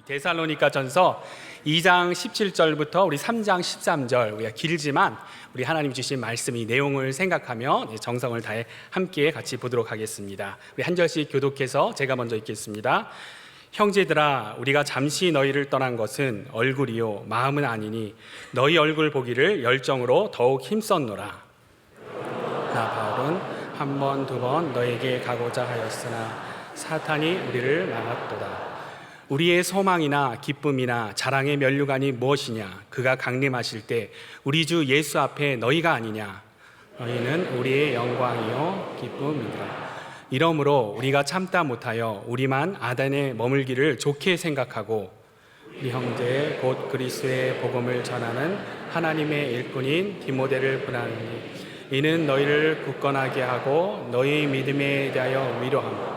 데살로니가전서 2장 17절부터 우리 3장 13절, 우리가 길지만 우리 하나님 주신 말씀이 내용을 생각하며 정성을 다해 함께 같이 보도록 하겠습니다. 우리 한 절씩 교독해서 제가 먼저 읽겠습니다. 형제들아, 우리가 잠시 너희를 떠난 것은 얼굴이요 마음은 아니니 너희 얼굴 보기를 열정으로 더욱 힘썼노라. 나 바울은 한 번, 두 번 너에게 가고자 하였으나 사탄이 우리를 막았도다. 우리의 소망이나 기쁨이나 자랑의 면류관이 무엇이냐? 그가 강림하실 때 우리 주 예수 앞에 너희가 아니냐? 너희는 우리의 영광이요 기쁨이니라. 이러므로 우리가 참다 못하여 우리만 아덴에 머물기를 좋게 생각하고 우리 형제 곧 그리스도의 복음을 전하는 하나님의 일꾼인 디모데를 보내니 이는 너희를 굳건하게 하고 너희 믿음에 대하여 위로함.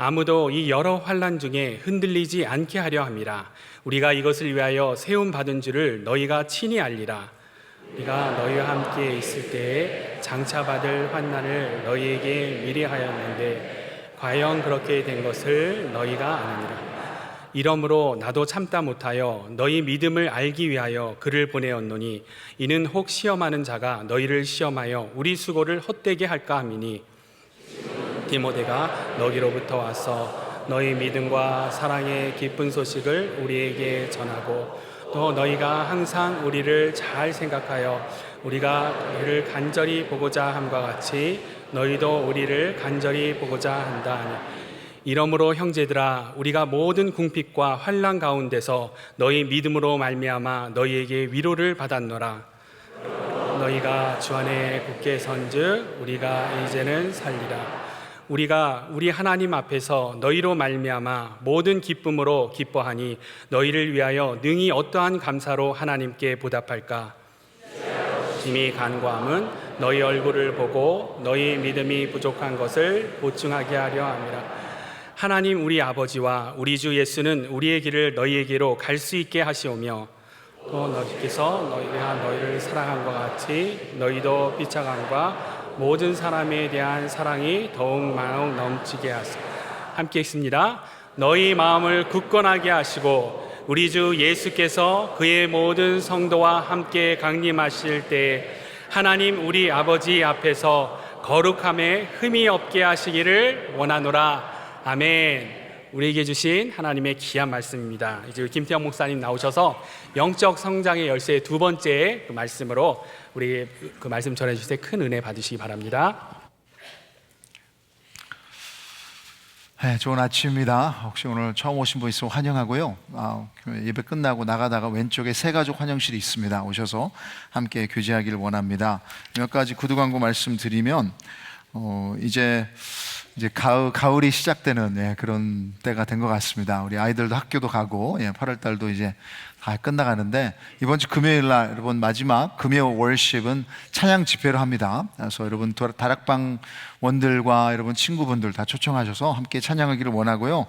아무도 이 여러 환난 중에 흔들리지 않게 하려 함이라. 우리가 이것을 위하여 세움 받은 줄을 너희가 친히 알리라. 우리가 너희와 함께 있을 때에 장차 받을 환난을 너희에게 미리 하였는데 과연 그렇게 된 것을 너희가 아느니라. 이러므로 나도 참다 못하여 너희 믿음을 알기 위하여 그를 보내었노니 이는 혹 시험하는 자가 너희를 시험하여 우리 수고를 헛되게 할까 함이니 디모데가 너희로부터 와서 너희 믿음과 사랑의 기쁜 소식을 우리에게 전하고 또 너희가 항상 우리를 잘 생각하여 우리가 너희를 간절히 보고자 함과 같이 너희도 우리를 간절히 보고자 한다 하니 이러므로 형제들아, 우리가 모든 궁핍과 환난 가운데서 너희 믿음으로 말미암아 너희에게 위로를 받았노라. 너희가 주 안에 굳게 선즉 우리가 이제는 살리라. 우리가 우리 하나님 앞에서 너희로 말미암아 모든 기쁨으로 기뻐하니 너희를 위하여 능히 어떠한 감사로 하나님께 보답할까? 심히 간구함은 너희 얼굴을 보고 너희 믿음이 부족한 것을 보충하게 하려 함이라. 하나님 우리 아버지와 우리 주 예수는 우리의 길을 너희에게로 갈 수 있게 하시오며 또 너희께서 너희를 사랑한 것 같이 너희도 삐쳐감과 모든 사람에 대한 사랑이 더욱 마음 넘치게 하소서. 함께 읽습니다. 너희 마음을 굳건하게 하시고 우리 주 예수께서 그의 모든 성도와 함께 강림하실 때 하나님 우리 아버지 앞에서 거룩함에 흠이 없게 하시기를 원하노라. 아멘. 우리에게 주신 하나님의 귀한 말씀입니다. 이제 김태형 목사님 나오셔서 영적 성장의 열쇠 두 번째 그 말씀으로 우리 그 말씀 전해주실 때 큰 은혜 받으시기 바랍니다. 네, 좋은 아침입니다. 혹시 오늘 처음 오신 분 있으면 환영하고요. 예배 끝나고 나가다가 왼쪽에 새가족 환영실이 있습니다. 오셔서 함께 교제하기를 원합니다. 몇 가지 구두 광고 말씀드리면 이제 가을이 시작되는 그런 때가 된 것 같습니다. 우리 아이들도 학교도 가고 8월 달도 이제 다 끝나가는데 이번 주 금요일 날 여러분 마지막 금요 월십은 찬양 집회를 합니다. 그래서 여러분 다락방 원들과 여러분 친구분들 다 초청하셔서 함께 찬양하기를 원하고요.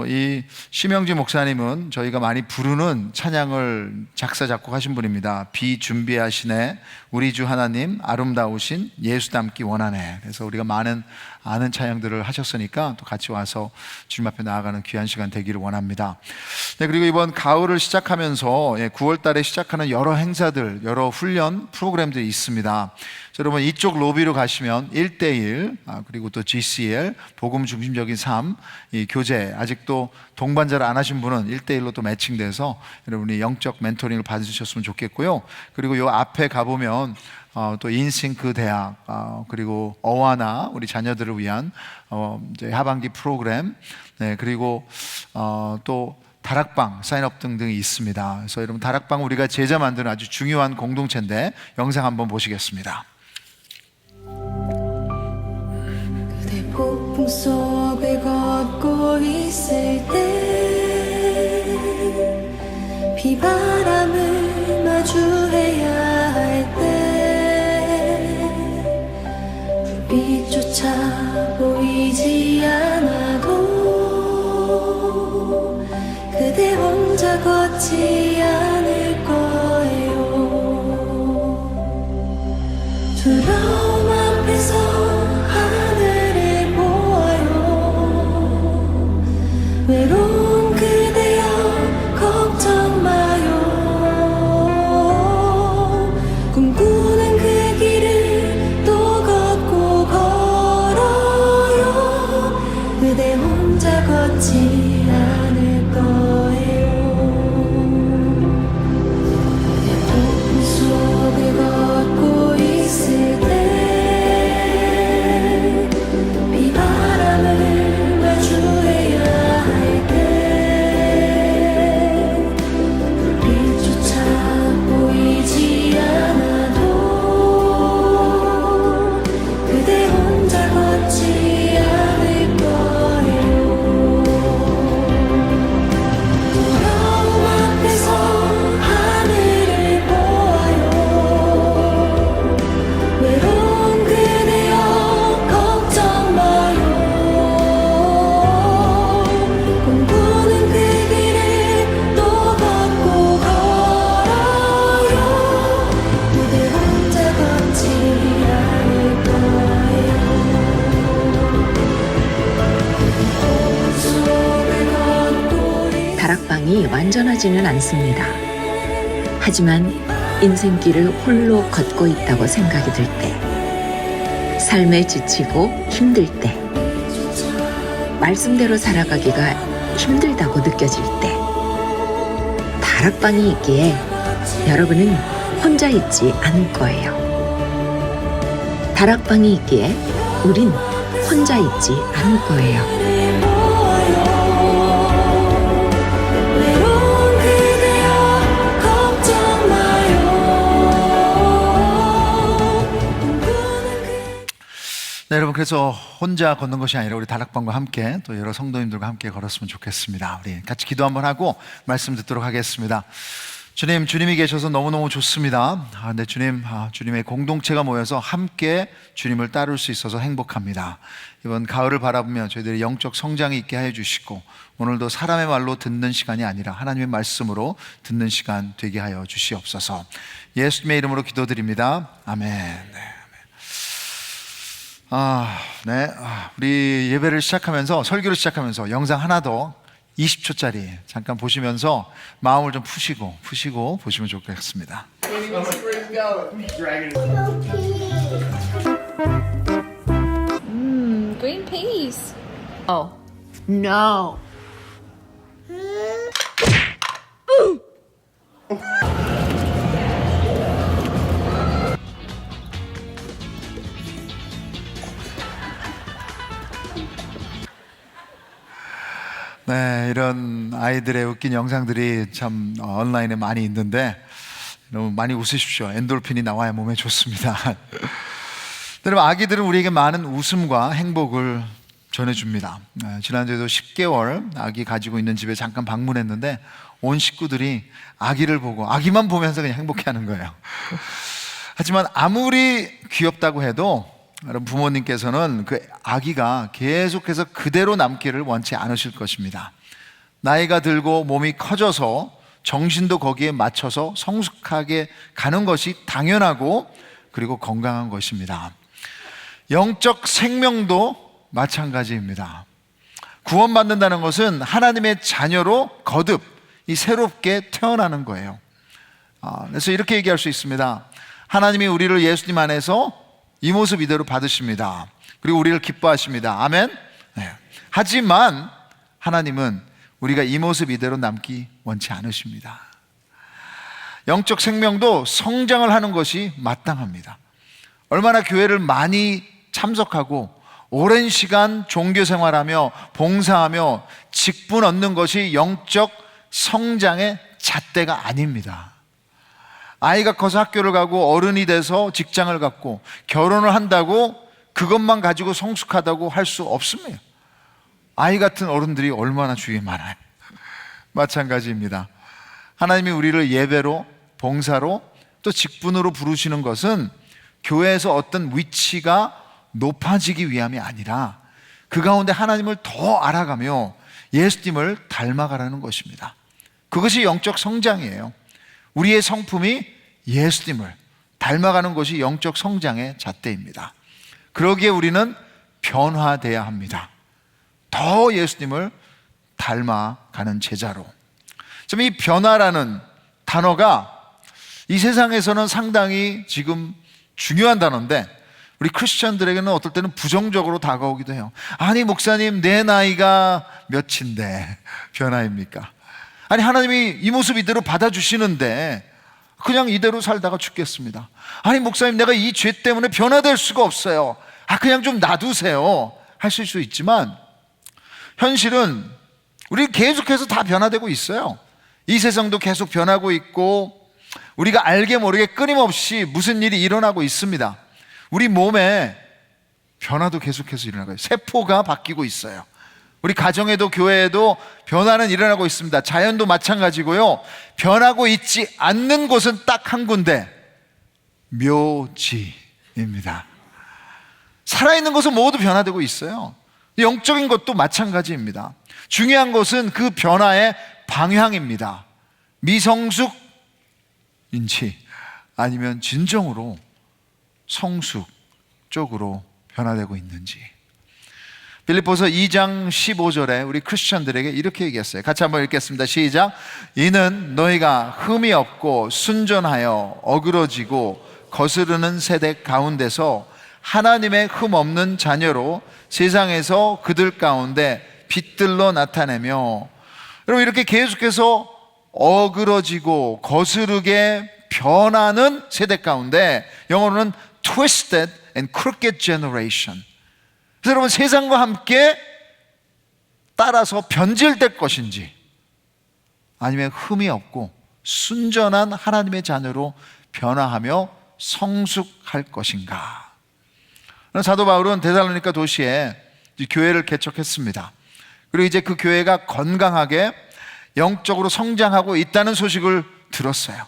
이 심영지 목사님은 저희가 많이 부르는 찬양을 작사 작곡하신 분입니다. 비준비하시네, 우리 주 하나님, 아름다우신, 예수 닮기 원하네. 그래서 우리가 많은 아는 찬양들을 하셨으니까 또 같이 와서 주님 앞에 나아가는 귀한 시간 되기를 원합니다. 네, 그리고 이번 가을을 시작하면서 9월 달에 시작하는 여러 행사들, 여러 훈련 프로그램들이 있습니다. 여러분 이쪽 로비로 가시면 1:1 그리고 또 GCL 복음 중심적인 삶, 이 교제 아직도 동반자를 안 하신 분은 1:1로 또 매칭돼서 여러분이 영적 멘토링을 받으셨으면 좋겠고요. 그리고 요 앞에 가보면 또 인싱크 대학 그리고 어와나 우리 자녀들을 위한 이제 하반기 프로그램, 네, 그리고 또 다락방 사인업 등등이 있습니다. 그래서 여러분 다락방 우리가 제자 만드는 아주 중요한 공동체인데 영상 한번 보시겠습니다. 그대 폭풍 속을 걷고 있을 때 비바람을 마주해야 할 때 불빛조차 보이지 않아도 그대 혼자 걷지 않을 거예요. 두려움 앞에서 하늘을 보아요. 외로운 그대 상황이 완전하지는 않습니다. 하지만 인생길을 홀로 걷고 있다고 생각이 들 때, 삶에 지치고 힘들 때, 말씀대로 살아가기가 힘들다고 느껴질 때, 다락방이 있기에 여러분은 혼자 있지 않을 거예요. 다락방이 있기에 우린 혼자 있지 않을 거예요. 외로운 그대여 걱정 마요. 네, 여러분, 그래서 혼자 걷는 것이 아니라 우리 다락방과 함께 또 여러 성도님들과 함께 걸었으면 좋겠습니다. 우리 같이 기도 한번 하고 말씀 듣도록 하겠습니다. 주님, 주님이 계셔서 너무너무 좋습니다. 네, 주님, 주님의 공동체가 모여서 함께 주님을 따를 수 있어서 행복합니다. 이번 가을을 바라보며 저희들이 영적 성장이 있게 해 주시고, 오늘도 사람의 말로 듣는 시간이 아니라 하나님의 말씀으로 듣는 시간 되게 하여 주시옵소서. 예수님의 이름으로 기도드립니다. 아멘. 네. 우리 예배를 시작하면서, 설교를 시작하면서 영상 하나 더 20초짜리 잠깐 보시면서 마음을 좀 푸시고 보시면 좋겠습니다. Green peas. Oh, no. 네, 이런 아이들의 웃긴 영상들이 참 온라인에 많이 있는데 너무 많이 웃으십시오. 엔돌핀이 나와야 몸에 좋습니다. 여러분, 아기들은 우리에게 많은 웃음과 행복을 전해줍니다. 지난주에도 10개월 아기 가지고 있는 집에 잠깐 방문했는데 온 식구들이 아기를 보고 아기만 보면서 그냥 행복해하는 거예요. 하지만 아무리 귀엽다고 해도 여러분, 부모님께서는 그 아기가 계속해서 그대로 남기를 원치 않으실 것입니다. 나이가 들고 몸이 커져서 정신도 거기에 맞춰서 성숙하게 가는 것이 당연하고 그리고 건강한 것입니다. 영적 생명도 마찬가지입니다. 구원받는다는 것은 하나님의 자녀로 거듭 새롭게 태어나는 거예요. 그래서 이렇게 얘기할 수 있습니다. 하나님이 우리를 예수님 안에서 이 모습 이대로 받으십니다. 그리고 우리를 기뻐하십니다. 아멘. 네. 하지만 하나님은 우리가 이 모습 이대로 남기 원치 않으십니다. 영적 생명도 성장을 하는 것이 마땅합니다. 얼마나 교회를 많이 참석하고 오랜 시간 종교 생활하며 봉사하며 직분 얻는 것이 영적 성장의 잣대가 아닙니다. 아이가 커서 학교를 가고 어른이 돼서 직장을 갖고 결혼을 한다고 그것만 가지고 성숙하다고 할 수 없습니다. 아이 같은 어른들이 얼마나 주위에 많아요. 마찬가지입니다. 하나님이 우리를 예배로, 봉사로, 또 직분으로 부르시는 것은 교회에서 어떤 위치가 높아지기 위함이 아니라 그 가운데 하나님을 더 알아가며 예수님을 닮아가라는 것입니다. 그것이 영적 성장이에요. 우리의 성품이 예수님을 닮아가는 것이 영적 성장의 잣대입니다. 그러기에 우리는 변화돼야 합니다. 더 예수님을 닮아가는 제자로. 이 변화라는 단어가 이 세상에서는 상당히 지금 중요한 단어인데 우리 크리스천들에게는 어떨 때는 부정적으로 다가오기도 해요. 아니 목사님, 내 나이가 몇인데 변화입니까? 아니 하나님이 이 모습 이대로 받아주시는데 그냥 이대로 살다가 죽겠습니다. 아니 목사님, 내가 이 죄 때문에 변화될 수가 없어요. 그냥 좀 놔두세요 하실 수 있지만 현실은 우리 계속해서 다 변화되고 있어요. 이 세상도 계속 변하고 있고 우리가 알게 모르게 끊임없이 무슨 일이 일어나고 있습니다. 우리 몸에 변화도 계속해서 일어나고 있어요. 세포가 바뀌고 있어요. 우리 가정에도 교회에도 변화는 일어나고 있습니다. 자연도 마찬가지고요. 변하고 있지 않는 곳은 딱 한 군데, 묘지입니다. 살아있는 것은 모두 변화되고 있어요. 영적인 것도 마찬가지입니다. 중요한 것은 그 변화의 방향입니다. 미성숙인지 아니면 진정으로 성숙 쪽으로 변화되고 있는지. 빌립보서 2장 15절에 우리 크리스천들에게 이렇게 얘기했어요. 같이 한번 읽겠습니다. 시작. 이는 너희가 흠이 없고 순전하여 어그러지고 거스르는 세대 가운데서 하나님의 흠 없는 자녀로 세상에서 그들 가운데 빛들로 나타내며, 여러분 이렇게 계속해서 어그러지고 거스르게 변하는 세대 가운데, 영어로는 twisted and crooked generation. 그래서 여러분 세상과 함께 따라서 변질될 것인지, 아니면 흠이 없고 순전한 하나님의 자녀로 변화하며 성숙할 것인가. 사도 바울은 데살로니가 도시에 교회를 개척했습니다. 그리고 이제 그 교회가 건강하게 영적으로 성장하고 있다는 소식을 들었어요.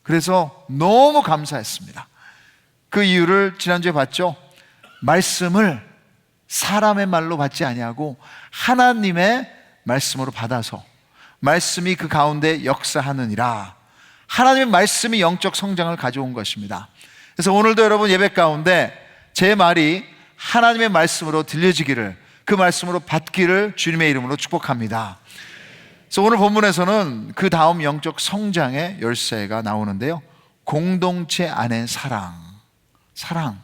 그래서 너무 감사했습니다. 그 이유를 지난주에 봤죠. 말씀을 사람의 말로 받지 아니하고 하나님의 말씀으로 받아서 말씀이 그 가운데 역사하느니라. 하나님의 말씀이 영적 성장을 가져온 것입니다. 그래서 오늘도 여러분 예배 가운데 제 말이 하나님의 말씀으로 들려지기를, 그 말씀으로 받기를 주님의 이름으로 축복합니다. 그래서 오늘 본문에서는 그 다음 영적 성장의 열쇠가 나오는데요. 공동체 안의 사랑.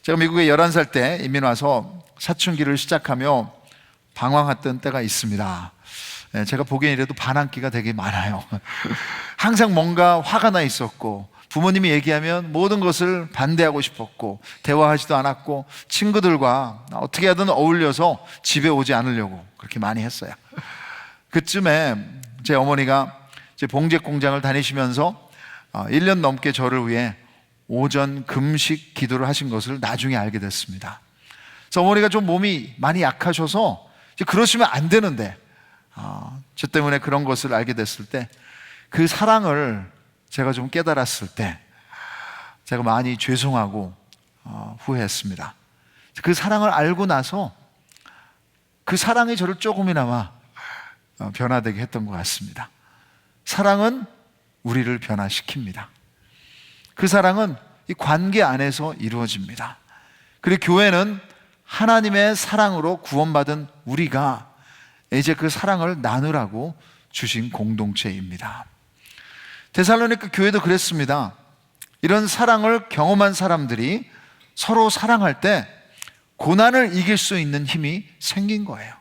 제가 미국에 11살 때 이민 와서 사춘기를 시작하며 방황했던 때가 있습니다. 제가 보기엔 이래도 반항기가 되게 많아요. 항상 뭔가 화가 나 있었고, 부모님이 얘기하면 모든 것을 반대하고 싶었고, 대화하지도 않았고, 친구들과 어떻게 하든 어울려서 집에 오지 않으려고 그렇게 많이 했어요. 그쯤에 제 어머니가 제 봉제 공장을 다니시면서 1년 넘게 저를 위해 오전 금식 기도를 하신 것을 나중에 알게 됐습니다. 그래서 어머니가 좀 몸이 많이 약하셔서 이제 그러시면 안 되는데, 저 때문에 그런 것을 알게 됐을 때, 그 사랑을 제가 좀 깨달았을 때 제가 많이 죄송하고 후회했습니다. 그 사랑을 알고 나서 그 사랑이 저를 조금이나마 변화되게 했던 것 같습니다. 사랑은 우리를 변화시킵니다. 그 사랑은 이 관계 안에서 이루어집니다. 그리고 교회는 하나님의 사랑으로 구원받은 우리가 이제 그 사랑을 나누라고 주신 공동체입니다. 데살로니가 교회도 그랬습니다. 이런 사랑을 경험한 사람들이 서로 사랑할 때 고난을 이길 수 있는 힘이 생긴 거예요.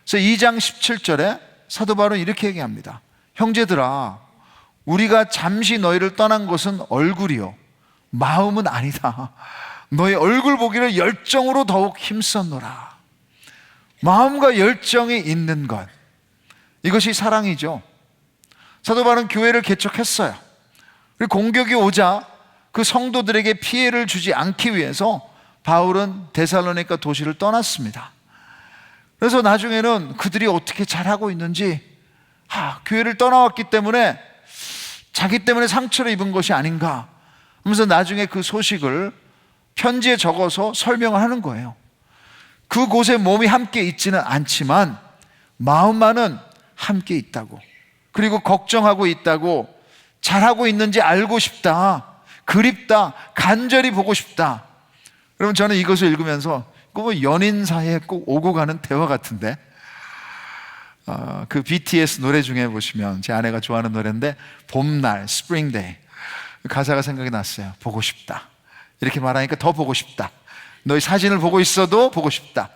그래서 2장 17절에 사도 바울은 이렇게 얘기합니다. 형제들아, 우리가 잠시 너희를 떠난 것은 얼굴이요 마음은 아니다. 너희 얼굴 보기를 열정으로 더욱 힘썼노라. 마음과 열정이 있는 것, 이것이 사랑이죠. 사도 바울은 교회를 개척했어요. 그리고 공격이 오자 그 성도들에게 피해를 주지 않기 위해서 바울은 데살로니가 도시를 떠났습니다. 그래서 나중에는 그들이 어떻게 잘하고 있는지, 교회를 떠나왔기 때문에 자기 때문에 상처를 입은 것이 아닌가 하면서 나중에 그 소식을 편지에 적어서 설명을 하는 거예요. 그곳에 몸이 함께 있지는 않지만 마음만은 함께 있다고, 그리고 걱정하고 있다고, 잘하고 있는지 알고 싶다, 그립다, 간절히 보고 싶다. 여러분 저는 이것을 읽으면서 뭐 연인 사이에 꼭 오고 가는 대화 같은데, 그 BTS 노래 중에 보시면 제 아내가 좋아하는 노래인데 봄날, Spring Day, 가사가 생각이 났어요. 보고 싶다, 이렇게 말하니까 더 보고 싶다. 너희 사진을 보고 있어도 보고 싶다.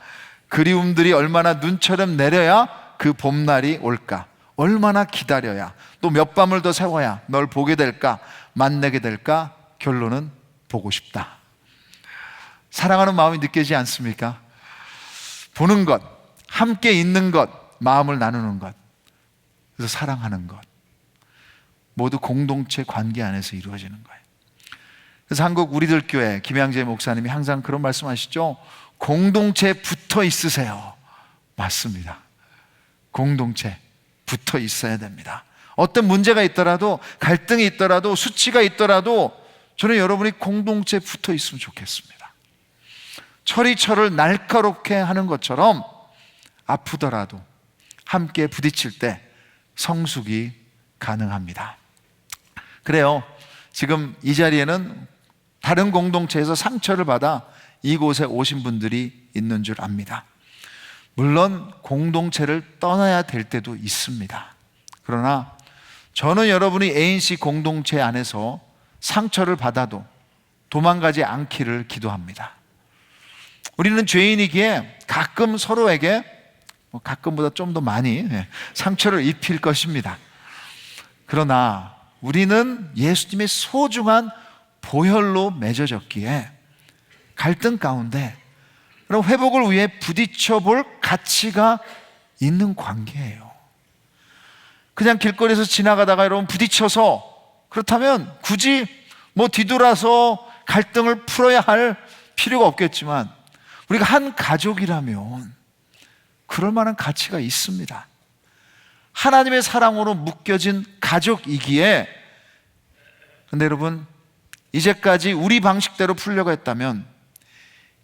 그리움들이 얼마나 눈처럼 내려야 그 봄날이 올까? 얼마나 기다려야, 또 몇 밤을 더 세워야 널 보게 될까, 만나게 될까? 결론은 보고 싶다. 사랑하는 마음이 느끼지 않습니까? 보는 것, 함께 있는 것, 마음을 나누는 것, 그래서 사랑하는 것, 모두 공동체 관계 안에서 이루어지는 거예요. 그래서 한국 우리들 교회 김양재 목사님이 항상 그런 말씀하시죠. 공동체에 붙어 있으세요. 맞습니다. 공동체 붙어 있어야 됩니다. 어떤 문제가 있더라도, 갈등이 있더라도, 수치가 있더라도 저는 여러분이 공동체에 붙어 있으면 좋겠습니다. 철이 철을 날카롭게 하는 것처럼 아프더라도 함께 부딪힐 때 성숙이 가능합니다. 그래요. 지금 이 자리에는 다른 공동체에서 상처를 받아 이곳에 오신 분들이 있는 줄 압니다. 물론 공동체를 떠나야 될 때도 있습니다. 그러나 저는 여러분이 ANC 공동체 안에서 상처를 받아도 도망가지 않기를 기도합니다. 우리는 죄인이기에 가끔 서로에게 가끔보다 좀 더 많이 상처를 입힐 것입니다. 그러나 우리는 예수님의 소중한 보혈로 맺어졌기에 갈등 가운데 그럼 회복을 위해 부딪혀 볼 가치가 있는 관계예요. 그냥 길거리에서 지나가다가 여러분 부딪혀서 그렇다면 굳이 뒤돌아서 갈등을 풀어야 할 필요가 없겠지만 우리가 한 가족이라면 그럴 만한 가치가 있습니다. 하나님의 사랑으로 묶여진 가족이기에. 근데 여러분, 이제까지 우리 방식대로 풀려고 했다면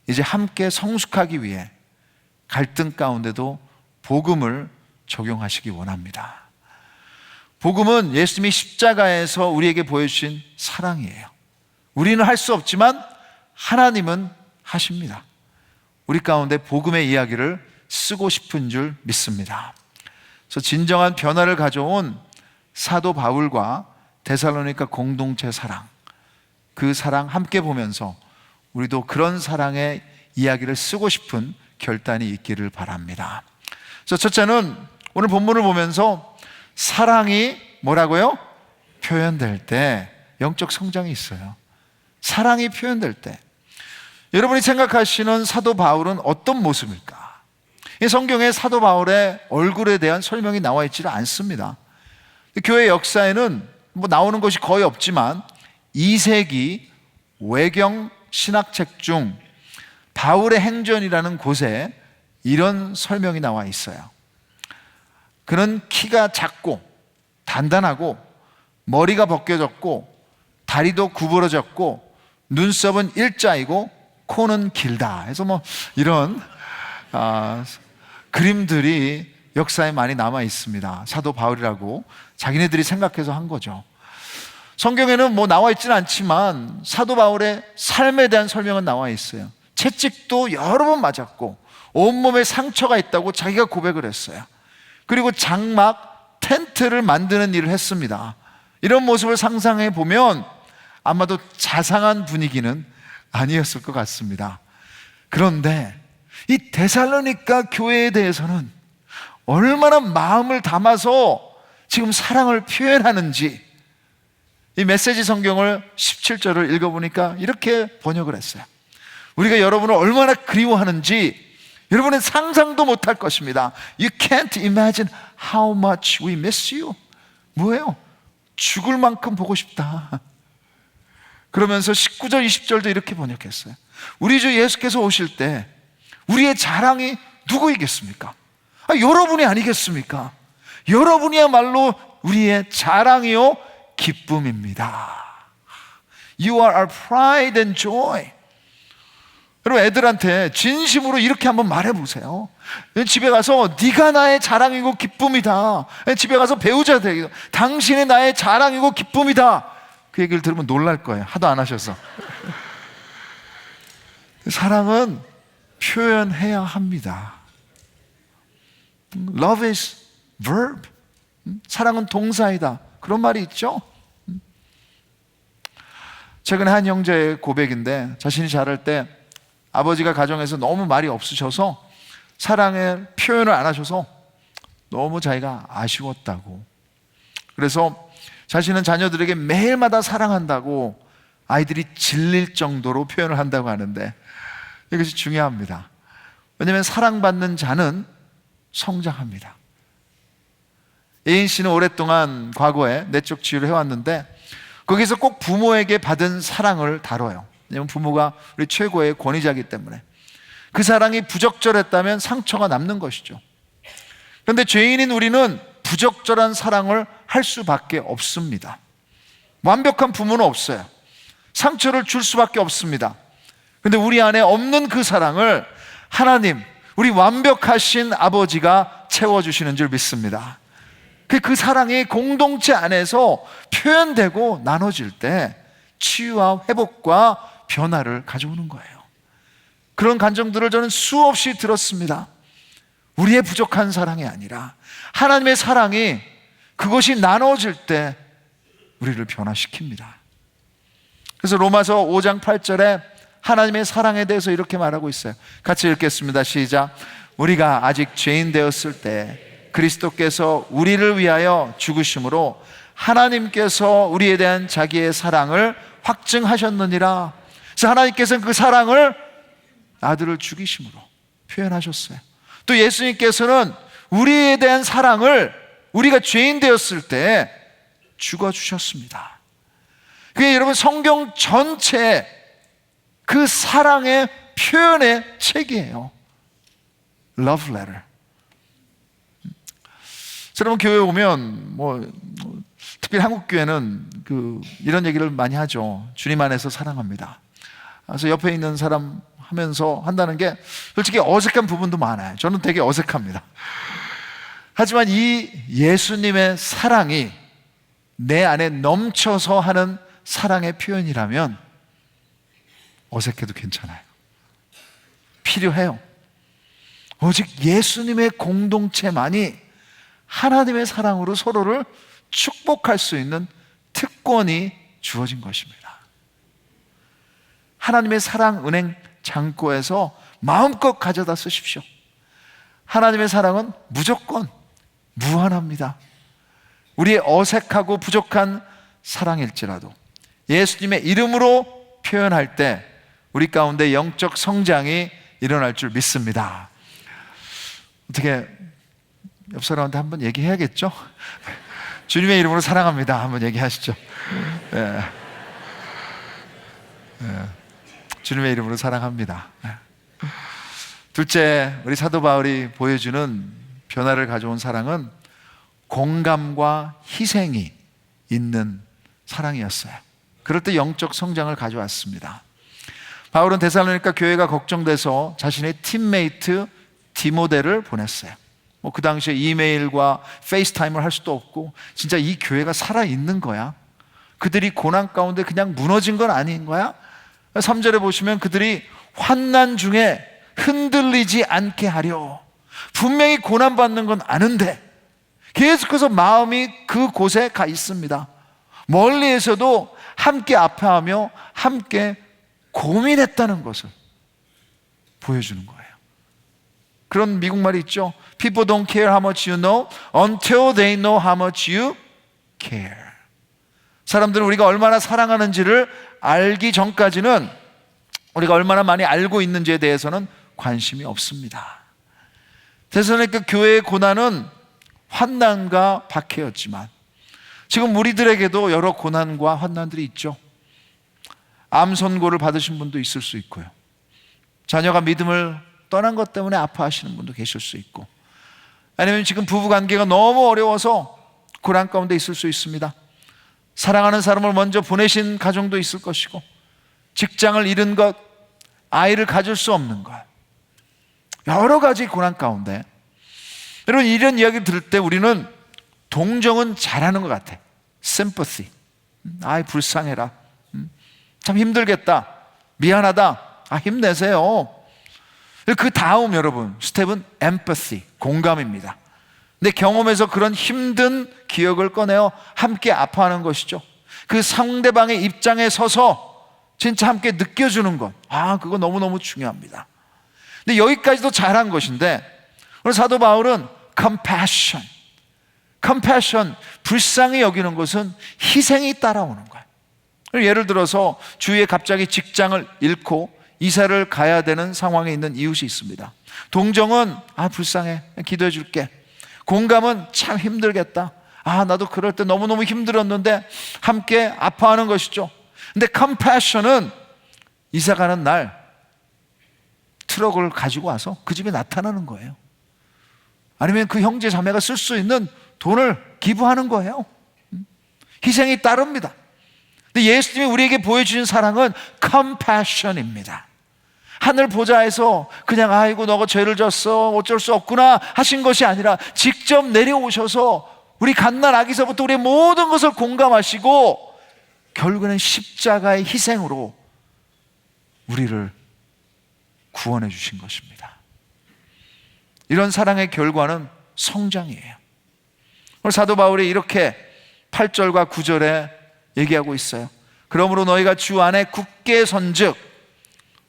이제 함께 성숙하기 위해 갈등 가운데도 복음을 적용하시기 원합니다. 복음은 예수님이 십자가에서 우리에게 보여주신 사랑이에요. 우리는 할 수 없지만 하나님은 하십니다. 우리 가운데 복음의 이야기를 쓰고 싶은 줄 믿습니다. 그래서 진정한 변화를 가져온 사도 바울과 데살로니가 공동체 사랑, 그 사랑 함께 보면서 우리도 그런 사랑의 이야기를 쓰고 싶은 결단이 있기를 바랍니다. 그래서 첫째는 오늘 본문을 보면서 사랑이 뭐라고요? 표현될 때 영적 성장이 있어요. 사랑이 표현될 때 여러분이 생각하시는 사도 바울은 어떤 모습일까? 이 성경에 사도 바울의 얼굴에 대한 설명이 나와 있지는 않습니다. 교회 역사에는 나오는 것이 거의 없지만 2세기 외경 신학책 중 바울의 행전이라는 곳에 이런 설명이 나와 있어요. 그는 키가 작고 단단하고 머리가 벗겨졌고 다리도 구부러졌고 눈썹은 일자이고 코는 길다 해서 이런 그림들이 역사에 많이 남아 있습니다. 사도 바울이라고 자기네들이 생각해서 한 거죠. 성경에는 나와 있지는 않지만 사도 바울의 삶에 대한 설명은 나와 있어요. 채찍도 여러 번 맞았고 온몸에 상처가 있다고 자기가 고백을 했어요. 그리고 장막, 텐트를 만드는 일을 했습니다. 이런 모습을 상상해 보면 아마도 자상한 분위기는 아니었을 것 같습니다. 그런데 이 데살로니가 교회에 대해서는 얼마나 마음을 담아서 지금 사랑을 표현하는지 이 메시지 성경을 17절을 읽어보니까 이렇게 번역을 했어요. 우리가 여러분을 얼마나 그리워하는지 여러분은 상상도 못할 것입니다. You can't imagine how much we miss you. 뭐예요? 죽을 만큼 보고 싶다. 그러면서 19절 20절도 이렇게 번역했어요. 우리 주 예수께서 오실 때 우리의 자랑이 누구이겠습니까? 여러분이 아니겠습니까? 여러분이야말로 우리의 자랑이요 기쁨입니다. You are our pride and joy. 여러분, 애들한테 진심으로 이렇게 한번 말해보세요. 집에 가서 네가 나의 자랑이고 기쁨이다. 집에 가서 배우자들 당신이 나의 자랑이고 기쁨이다. 그 얘기를 들으면 놀랄 거예요. 하도 안 하셔서. 사랑은 표현해야 합니다. Love is verb. 사랑은 동사이다. 그런 말이 있죠. 최근에 한 형제의 고백인데 자신이 자랄 때 아버지가 가정에서 너무 말이 없으셔서 사랑의 표현을 안 하셔서 너무 자기가 아쉬웠다고. 그래서 자신은 자녀들에게 매일마다 사랑한다고 아이들이 질릴 정도로 표현을 한다고 하는데 이것이 중요합니다. 왜냐하면 사랑받는 자는 성장합니다. 예인 씨는 오랫동안 과거에 내적 치유를 해왔는데 거기서 꼭 부모에게 받은 사랑을 다뤄요. 왜냐하면 부모가 우리 최고의 권위자이기 때문에 그 사랑이 부적절했다면 상처가 남는 것이죠. 그런데 죄인인 우리는 부적절한 사랑을 할 수밖에 없습니다. 완벽한 부모는 없어요. 상처를 줄 수밖에 없습니다. 그런데 우리 안에 없는 그 사랑을 하나님, 우리 완벽하신 아버지가 채워주시는 줄 믿습니다. 그 사랑이 공동체 안에서 표현되고 나눠질 때 치유와 회복과 변화를 가져오는 거예요. 그런 간증들을 저는 수없이 들었습니다. 우리의 부족한 사랑이 아니라 하나님의 사랑이 그것이 나눠질 때 우리를 변화시킵니다. 그래서 로마서 5장 8절에 하나님의 사랑에 대해서 이렇게 말하고 있어요. 같이 읽겠습니다. 시작. 우리가 아직 죄인 되었을 때 그리스도께서 우리를 위하여 죽으심으로 하나님께서 우리에 대한 자기의 사랑을 확증하셨느니라. 그래서 하나님께서는 그 사랑을 아들을 죽이심으로 표현하셨어요. 또 예수님께서는 우리에 대한 사랑을 우리가 죄인 되었을 때 죽어주셨습니다. 그게 여러분 성경 전체 그 사랑의 표현의 책이에요. Love letter. 여러분 교회 오면 특별히 한국 교회는 이런 얘기를 많이 하죠. 주님 안에서 사랑합니다. 그래서 옆에 있는 사람 하면서 한다는 게 솔직히 어색한 부분도 많아요. 저는 되게 어색합니다. 하지만 이 예수님의 사랑이 내 안에 넘쳐서 하는 사랑의 표현이라면 어색해도 괜찮아요. 필요해요. 오직 예수님의 공동체만이 하나님의 사랑으로 서로를 축복할 수 있는 특권이 주어진 것입니다. 하나님의 사랑 은행 창고에서 마음껏 가져다 쓰십시오. 하나님의 사랑은 무조건 무한합니다. 우리의 어색하고 부족한 사랑일지라도 예수님의 이름으로 표현할 때 우리 가운데 영적 성장이 일어날 줄 믿습니다. 어떻게 옆 사람한테 한번 얘기해야겠죠? 주님의 이름으로 사랑합니다. 한번 얘기하시죠. 네. 주님의 이름으로 사랑합니다. 둘째, 우리 사도 바울이 보여주는 변화를 가져온 사랑은 공감과 희생이 있는 사랑이었어요. 그럴 때 영적 성장을 가져왔습니다. 바울은 데살로니가 교회가 걱정돼서 자신의 팀메이트 디모데를 보냈어요. 그 당시에 이메일과 페이스타임을 할 수도 없고 진짜 이 교회가 살아있는 거야? 그들이 고난 가운데 그냥 무너진 건 아닌 거야? 3절에 보시면 그들이 환난 중에 흔들리지 않게 하려, 분명히 고난받는 건 아는데 계속해서 마음이 그곳에 가 있습니다. 멀리에서도 함께 아파하며 함께 고민했다는 것을 보여주는 거예요. 그런 미국말이 있죠. People don't care how much you know until they know how much you care. 사람들은 우리가 얼마나 사랑하는지를 알기 전까지는 우리가 얼마나 많이 알고 있는지에 대해서는 관심이 없습니다. 데살로니가 교회의 고난은 환난과 박해였지만 지금 우리들에게도 여러 고난과 환난들이 있죠. 암 선고를 받으신 분도 있을 수 있고요. 자녀가 믿음을 떠난 것 때문에 아파하시는 분도 계실 수 있고, 아니면 지금 부부관계가 너무 어려워서 고난 가운데 있을 수 있습니다. 사랑하는 사람을 먼저 보내신 가정도 있을 것이고, 직장을 잃은 것, 아이를 가질 수 없는 것, 여러 가지 고난 가운데 여러분 이런 이야기를 들을 때 우리는 동정은 잘하는 것 같아. sympathy. 아이 불쌍해라. 참 힘들겠다. 미안하다. 힘내세요. 그 다음 여러분 스텝은 empathy, 공감입니다. 내 경험에서 그런 힘든 기억을 꺼내어 함께 아파하는 것이죠. 그 상대방의 입장에 서서 진짜 함께 느껴주는 것, 그거 너무너무 중요합니다. 근데 여기까지도 잘한 것인데 오늘 사도 바울은 compassion, 불쌍히 여기는 것은 희생이 따라오는 거예요. 예를 들어서 주위에 갑자기 직장을 잃고 이사를 가야 되는 상황에 있는 이웃이 있습니다. 동정은 불쌍해, 기도해 줄게. 공감은 참 힘들겠다. 나도 그럴 때 너무너무 힘들었는데 함께 아파하는 것이죠. 근데 compassion은 이사 가는 날 트럭을 가지고 와서 그 집에 나타나는 거예요. 아니면 그 형제 자매가 쓸 수 있는 돈을 기부하는 거예요. 희생이 따릅니다. 근데 예수님이 우리에게 보여주신 사랑은 compassion입니다. 하늘 보좌에서 그냥 아이고 너가 죄를 졌어 어쩔 수 없구나 하신 것이 아니라 직접 내려오셔서 우리 갓난 아기서부터 우리의 모든 것을 공감하시고 결국에는 십자가의 희생으로 우리를 구원해 주신 것입니다. 이런 사랑의 결과는 성장이에요. 오늘 사도 바울이 이렇게 8절과 9절에 얘기하고 있어요. 그러므로 너희가 주 안에 굳게 선즉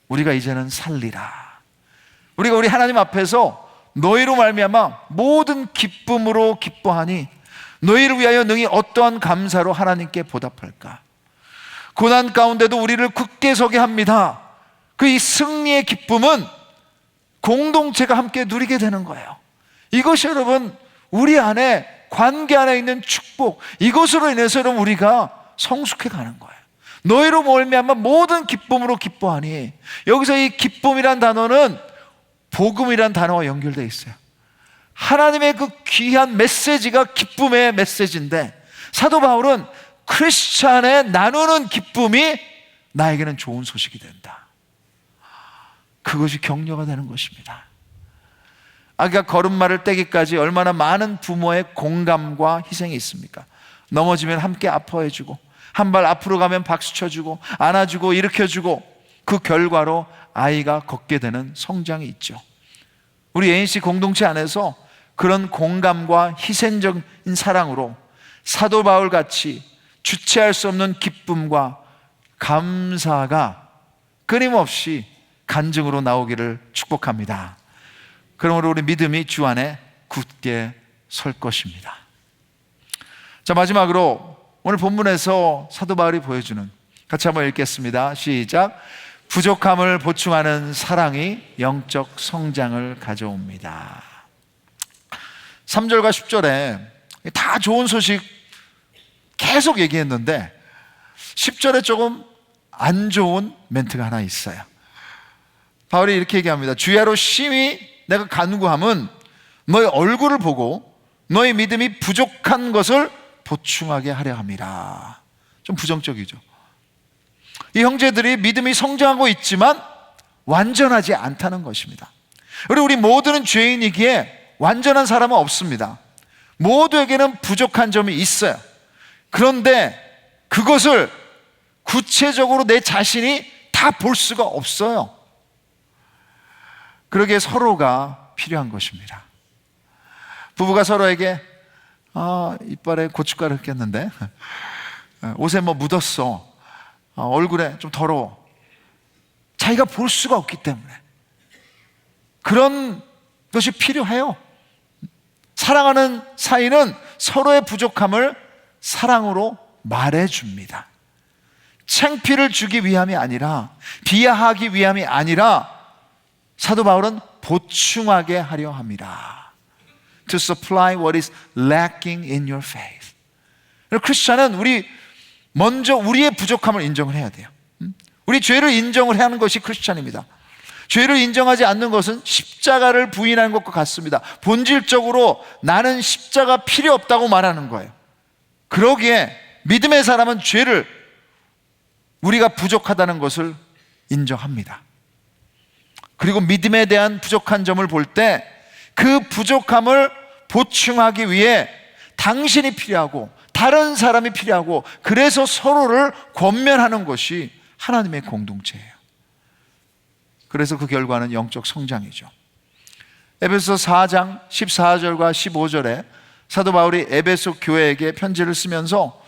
우리가 이제는 살리라. 우리가 우리 하나님 앞에서 너희로 말미암아 모든 기쁨으로 기뻐하니 너희를 위하여 능히 어떠한 감사로 하나님께 보답할까. 고난 가운데도 우리를 굳게 서게 합니다. 그 이 승리의 기쁨은 공동체가 함께 누리게 되는 거예요. 이것이 여러분 우리 안에 관계 안에 있는 축복, 이것으로 인해서 여러분 우리가 성숙해 가는 거예요. 너희로 말미암아 모든 기쁨으로 기뻐하니, 여기서 이 기쁨이란 단어는 복음이란 단어와 연결되어 있어요. 하나님의 그 귀한 메시지가 기쁨의 메시지인데, 사도 바울은 크리스찬에 나누는 기쁨이 나에게는 좋은 소식이 된다. 그것이 격려가 되는 것입니다. 아기가 걸음마를 떼기까지 얼마나 많은 부모의 공감과 희생이 있습니까? 넘어지면 함께 아파해주고, 한 발 앞으로 가면 박수 쳐주고, 안아주고, 일으켜주고, 그 결과로 아이가 걷게 되는 성장이 있죠. 우리 ANC 공동체 안에서 그런 공감과 희생적인 사랑으로 사도 바울 같이 주체할 수 없는 기쁨과 감사가 끊임없이 간증으로 나오기를 축복합니다. 그러므로 우리 믿음이 주 안에 굳게 설 것입니다. 자, 마지막으로 오늘 본문에서 사도 바울이 보여주는, 같이 한번 읽겠습니다. 시작. 부족함을 보충하는 사랑이 영적 성장을 가져옵니다. 3절과 10절에 다 좋은 소식 계속 얘기했는데 10절에 조금 안 좋은 멘트가 하나 있어요. 바울이 이렇게 얘기합니다. 주야로 심히 내가 간구함은 너의 얼굴을 보고 너의 믿음이 부족한 것을 보충하게 하려 함이라. 좀 부정적이죠. 이 형제들이 믿음이 성장하고 있지만 완전하지 않다는 것입니다. 그리고 우리 모두는 죄인이기에 완전한 사람은 없습니다. 모두에게는 부족한 점이 있어요. 그런데 그것을 구체적으로 내 자신이 다 볼 수가 없어요. 그러기에 서로가 필요한 것입니다. 부부가 서로에게 이빨에 고춧가루 꼈는데 옷에 뭐 묻었어, 얼굴에 좀 더러워, 자기가 볼 수가 없기 때문에 그런 것이 필요해요. 사랑하는 사이는 서로의 부족함을 사랑으로 말해줍니다. 창피를 주기 위함이 아니라, 비하하기 위함이 아니라 사도 바울은 보충하게 하려 합니다. To supply what is lacking in your faith. 크리스찬은 먼저 우리의 부족함을 인정을 해야 돼요. 우리 죄를 인정을 해야 하는 것이 크리스찬입니다. 죄를 인정하지 않는 것은 십자가를 부인하는 것과 같습니다. 본질적으로 나는 십자가 필요 없다고 말하는 거예요. 그러기에 믿음의 사람은 죄를, 우리가 부족하다는 것을 인정합니다. 그리고 믿음에 대한 부족한 점을 볼 때 그 부족함을 보충하기 위해 당신이 필요하고 다른 사람이 필요하고, 그래서 서로를 권면하는 것이 하나님의 공동체예요. 그래서 그 결과는 영적 성장이죠. 에베소 4장 14절과 15절에 사도 바울이 에베소 교회에게 편지를 쓰면서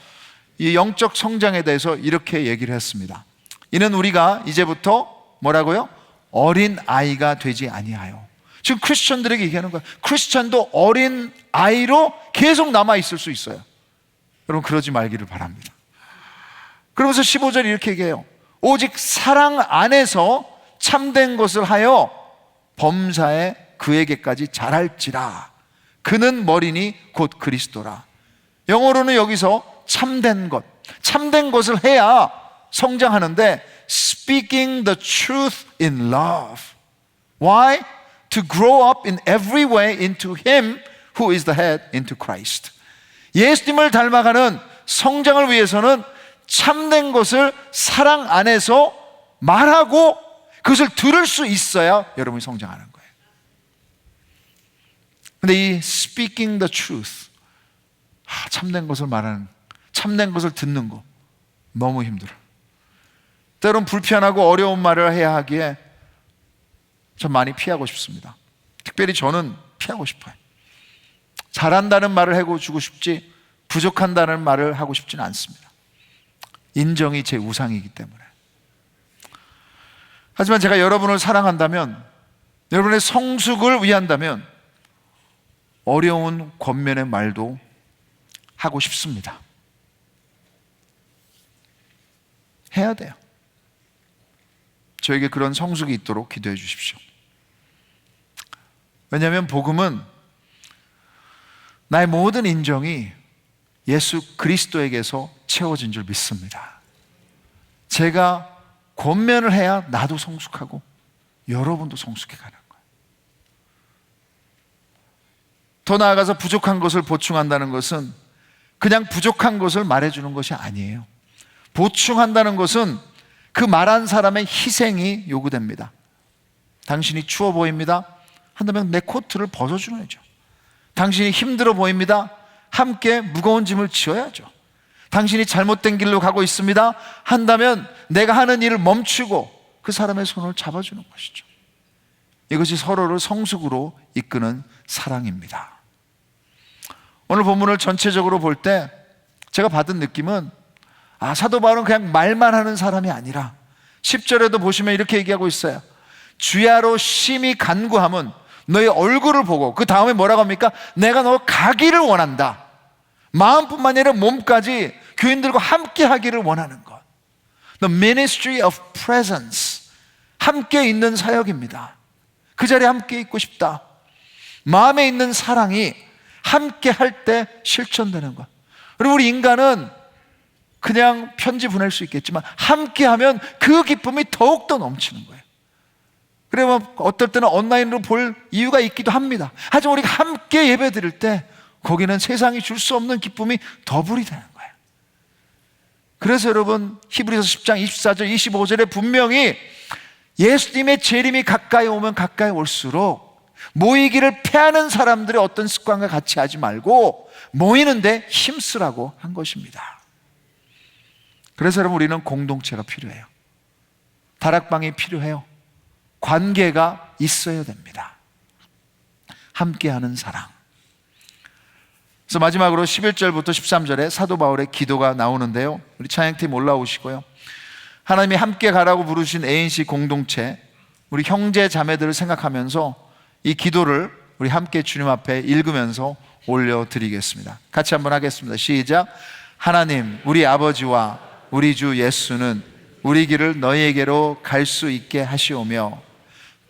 이 영적 성장에 대해서 이렇게 얘기를 했습니다. 이는 우리가 이제부터 뭐라고요? 어린 아이가 되지 아니하여. 지금 크리스천들에게 얘기하는 거예요. 크리스천도 어린 아이로 계속 남아있을 수 있어요. 여러분, 그러지 말기를 바랍니다. 그러면서 15절 이렇게 얘기해요. 오직 사랑 안에서 참된 것을 하여 범사에 그에게까지 자랄지라. 그는 머리니 곧 그리스도라. 영어로는 여기서 참된 것을 해야 성장하는데, speaking the truth in love. Why? To grow up in every way into Him who is the head, into Christ. 예수님을 닮아가는 성장을 위해서는 참된 것을 사랑 안에서 말하고 그것을 들을 수 있어야 여러분이 성장하는 거예요. 근데 이 speaking the truth, 참된 것을 말하는, 참된 것을 듣는 거 너무 힘들어요. 때론 불편하고 어려운 말을 해야 하기에 전 많이 피하고 싶습니다. 특별히 저는 피하고 싶어요. 잘한다는 말을 해주고 싶지 부족한다는 말을 하고 싶지는 않습니다. 인정이 제 우상이기 때문에. 하지만 제가 여러분을 사랑한다면, 여러분의 성숙을 위한다면 어려운 권면의 말도 하고 싶습니다. 해야 돼요. 저에게 그런 성숙이 있도록 기도해 주십시오. 왜냐하면 복음은 나의 모든 인정이 예수 그리스도에게서 채워진 줄 믿습니다. 제가 권면을 해야 나도 성숙하고 여러분도 성숙해 가는 거예요. 더 나아가서 부족한 것을 보충한다는 것은 그냥 부족한 것을 말해주는 것이 아니에요. 보충한다는 것은 그 말한 사람의 희생이 요구됩니다. 당신이 추워 보입니다. 한다면 내 코트를 벗어주야죠. 당신이 힘들어 보입니다. 함께 무거운 짐을 지어야죠. 당신이 잘못된 길로 가고 있습니다. 한다면 내가 하는 일을 멈추고 그 사람의 손을 잡아주는 것이죠. 이것이 서로를 성숙으로 이끄는 사랑입니다. 오늘 본문을 전체적으로 볼 때 제가 받은 느낌은 사도 바울은 그냥 말만 하는 사람이 아니라 10절에도 보시면 이렇게 얘기하고 있어요. 주야로 심히 간구함은 너의 얼굴을 보고, 그 다음에 뭐라고 합니까? 내가 너 가기를 원한다. 마음뿐만 아니라 몸까지 교인들과 함께 하기를 원하는 것. The ministry of presence. 함께 있는 사역입니다. 그 자리에 함께 있고 싶다. 마음에 있는 사랑이 함께 할 때 실천되는 것. 그리고 우리 인간은 그냥 편지 보낼 수 있겠지만 함께 하면 그 기쁨이 더욱더 넘치는 거예요. 그러면 어떨 때는 온라인으로 볼 이유가 있기도 합니다. 하지만 우리가 함께 예배 드릴 때 거기는 세상이 줄 수 없는 기쁨이 더블이 되는 거예요. 그래서 여러분 히브리서 10장 24절 25절에 분명히 예수님의 재림이 가까이 오면 가까이 올수록 모이기를 패하는 사람들의 어떤 습관과 같이 하지 말고 모이는데 힘쓰라고 한 것입니다. 그래서 여러분 우리는 공동체가 필요해요. 다락방이 필요해요. 관계가 있어야 됩니다. 함께하는 사랑. 그래서 마지막으로 11절부터 13절에 사도 바울의 기도가 나오는데요. 우리 찬양팀 올라오시고요. 하나님이 함께 가라고 부르신 ANC 공동체, 우리 형제 자매들을 생각하면서 이 기도를 우리 함께 주님 앞에 읽으면서 올려드리겠습니다. 같이 한번 하겠습니다. 시작. 하나님, 우리 아버지와 우리 주 예수는 우리 길을 너희에게로 갈 수 있게 하시오며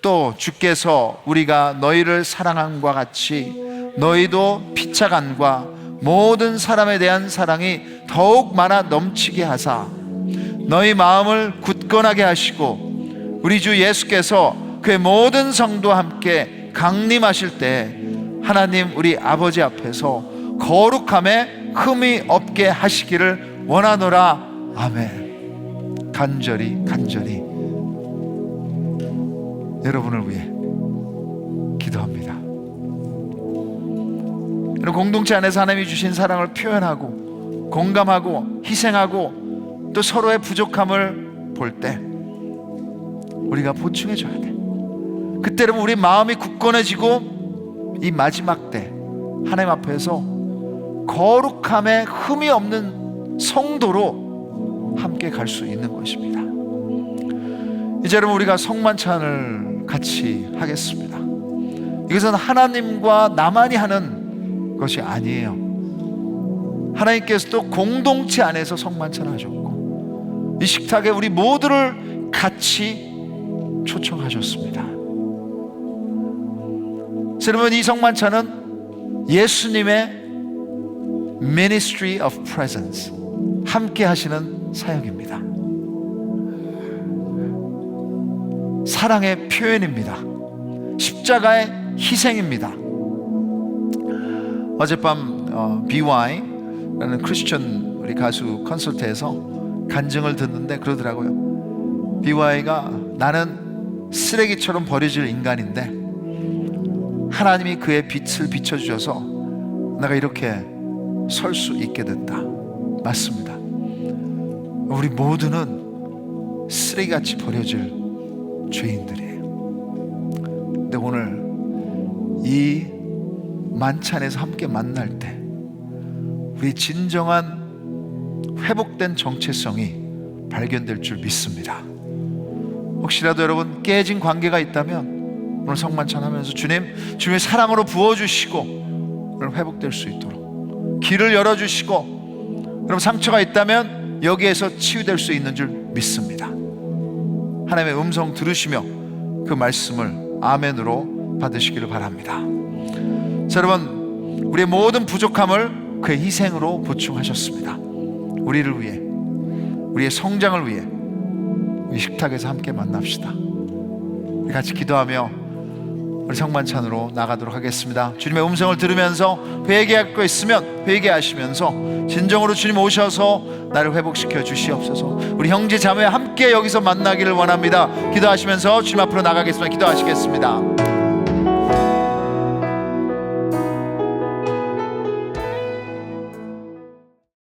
또 주께서 우리가 너희를 사랑함과 같이 너희도 피차간과 모든 사람에 대한 사랑이 더욱 많아 넘치게 하사 너희 마음을 굳건하게 하시고 우리 주 예수께서 그의 모든 성도와 함께 강림하실 때 하나님 우리 아버지 앞에서 거룩함에 흠이 없게 하시기를 원하노라. 아멘. 간절히 여러분을 위해 기도합니다. 공동체 안에서 하나님이 주신 사랑을 표현하고 공감하고 희생하고 또 서로의 부족함을 볼 때 우리가 보충해 줘야 돼. 그때는 우리 마음이 굳건해지고 이 마지막 때 하나님 앞에서 거룩함에 흠이 없는 성도로 함께 갈 수 있는 것입니다. 이제 여러분 우리가 성만찬을 같이 하겠습니다. 이것은 하나님과 나만이 하는 것이 아니에요. 하나님께서도 공동체 안에서 성만찬을 하셨고 이 식탁에 우리 모두를 같이 초청하셨습니다. 여러분 이 성만찬은 예수님의 Ministry of Presence, 함께 하시는 사역입니다. 사랑의 표현입니다. 십자가의 희생입니다. 어젯밤 BY라는 크리스천 우리 가수 콘서트에서 간증을 듣는데 그러더라고요. BY가 나는 쓰레기처럼 버려질 인간인데 하나님이 그의 빛을 비춰주셔서 내가 이렇게 설 수 있게 됐다. 맞습니다. 우리 모두는 쓰레기같이 버려질 죄인들이에요. 근데 오늘 이 만찬에서 함께 만날 때 우리 진정한 회복된 정체성이 발견될 줄 믿습니다. 혹시라도 여러분 깨진 관계가 있다면 오늘 성만찬 하면서 주님의 사랑으로 부어주시고 오늘 회복될 수 있도록 길을 열어주시고, 여러분 상처가 있다면 여기에서 치유될 수 있는 줄 믿습니다. 하나님의 음성 들으시며 그 말씀을 아멘으로 받으시기를 바랍니다. 자, 여러분 우리의 모든 부족함을 그의 희생으로 보충하셨습니다. 우리를 위해, 우리의 성장을 위해 이 식탁에서 함께 만납시다. 우리 같이 기도하며 우리 성만찬으로 나가도록 하겠습니다. 주님의 음성을 들으면서 회개할 거 있으면 회개하시면서 진정으로 주님 오셔서 나를 회복시켜 주시옵소서. 우리 형제 자매 함께 여기서 만나기를 원합니다. 기도하시면서 주님 앞으로 나가겠습니다. 기도하시겠습니다.